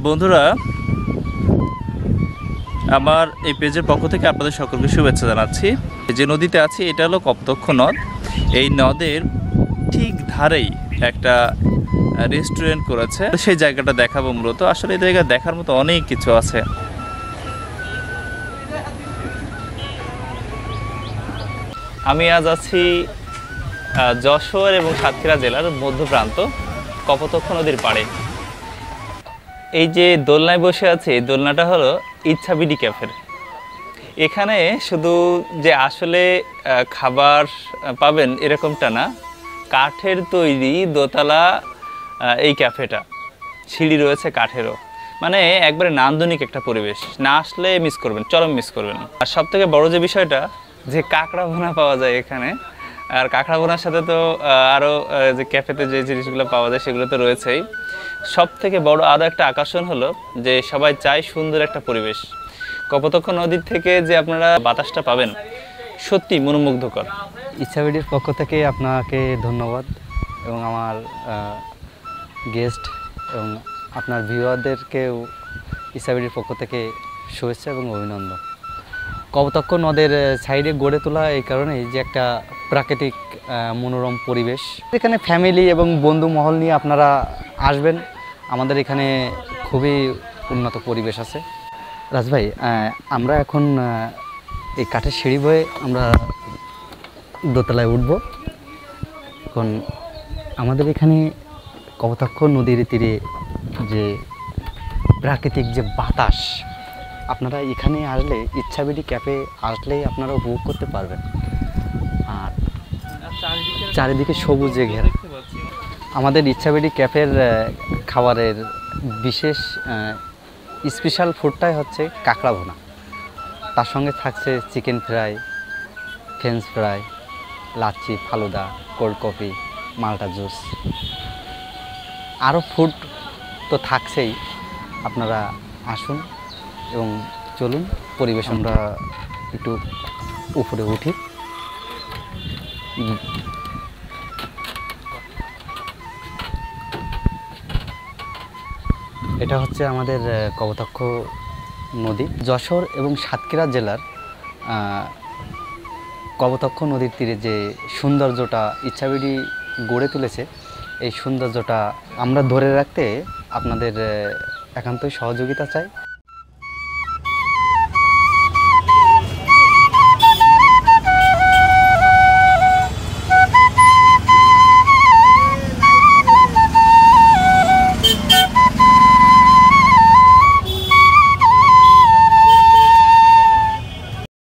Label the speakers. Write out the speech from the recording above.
Speaker 1: বন্ধুরা, আমার এই পেজের পক্ষ থেকে আপনাদের সকলকে শুভেচ্ছা জানাচ্ছি। যে নদীতে আছি এটা হলো কপোতাক্ষ নদ। এই নদের ঠিক ধারেই একটা রেস্টুরেন্ট করেছে, সেই জায়গাটা দেখাবো। মূলত আসলে এই জায়গা দেখার মতো অনেক কিছু আছে। আমি আজ আছি যশোর এবং সাতক্ষীরা জেলার মধ্যপ্রান্ত কপোতাক্ষ নদীর পাড়ে। এই যে দোলনায় বসে আছে, এই দোলনাটা হলো ইচ্ছাবিডি ক্যাফের। এখানে শুধু যে আসলে খাবার পাবেন এরকমটা না, কাঠের তৈরি দোতলা এই ক্যাফেটা, সিঁড়ি রয়েছে কাঠেরও, মানে একবারে নান্দনিক একটা পরিবেশ। না আসলে মিস করবেন, চরম মিস করবেন। আর সব থেকে বড় যে বিষয়টা, যে কাঁকড়া ভুনা পাওয়া যায় এখানে। আর কাঁকড়া ভুনার সাথে তো আরও যে ক্যাফেতে যে জিনিসগুলো পাওয়া যায় সেগুলো তো রয়েছেই। সব থেকে বড় আরও একটা আকর্ষণ হলো যে সবাই চায় সুন্দর একটা পরিবেশ। কপোতাক্ষ নদীর থেকে যে আপনারা বাতাসটা পাবেন সত্যি মনোমুগ্ধকর।
Speaker 2: ইচ্ছাবিডির পক্ষ থেকে আপনাকে ধন্যবাদ, এবং আমার গেস্ট এবং আপনার ভিউয়ারদেরকেও ইচ্ছাবিডির পক্ষ থেকে শুভেচ্ছা এবং অভিনন্দন। কপোতাক্ষ নদের সাইডে গড়ে তোলা এই কারণেই যে একটা প্রাকৃতিক মনোরম পরিবেশ। এখানে ফ্যামিলি এবং বন্ধু মহল নিয়ে আপনারা আসবেন। আমাদের এখানে খুবই উন্নত পরিবেশ আছে। রাজ ভাই, আমরা এখন এই কাঠের সিঁড়ি বয়ে আমরা দোতলায় উঠব। এখন আমাদের এখানে কপোতাক্ষ নদীর তীরে যে প্রাকৃতিক যে বাতাস, আপনারা এখানে আসলে ইচ্ছাবিডি ক্যাফে আসলেই আপনারা উপভোগ করতে পারবেন। আর চারিদিকে সবুজে ঘেরা। আমাদের ইচ্ছাবিডি ক্যাফের খাবারের বিশেষ স্পেশাল ফুডটাই হচ্ছে কাঁকড়া ভুনা। তার সঙ্গে থাকছে chicken fry, French fry, lassi, falooda, cold coffee, মাল্টা জুস, আরও ফুড তো থাকছেই। আপনারা আসুন এবং চলুন পরিবেশ। আমরা একটু উপরে উঠি। এটা হচ্ছে আমাদের কপোতাক্ষ নদী। যশোর এবং সাতক্ষীরা জেলার কপোতাক্ষ নদীর তীরে যে সৌন্দর্যটা ইচ্ছাবিডি গড়ে তুলেছে, এই সৌন্দর্যটা আমরা ধরে রাখতে আপনাদের একান্তই সহযোগিতা চাই।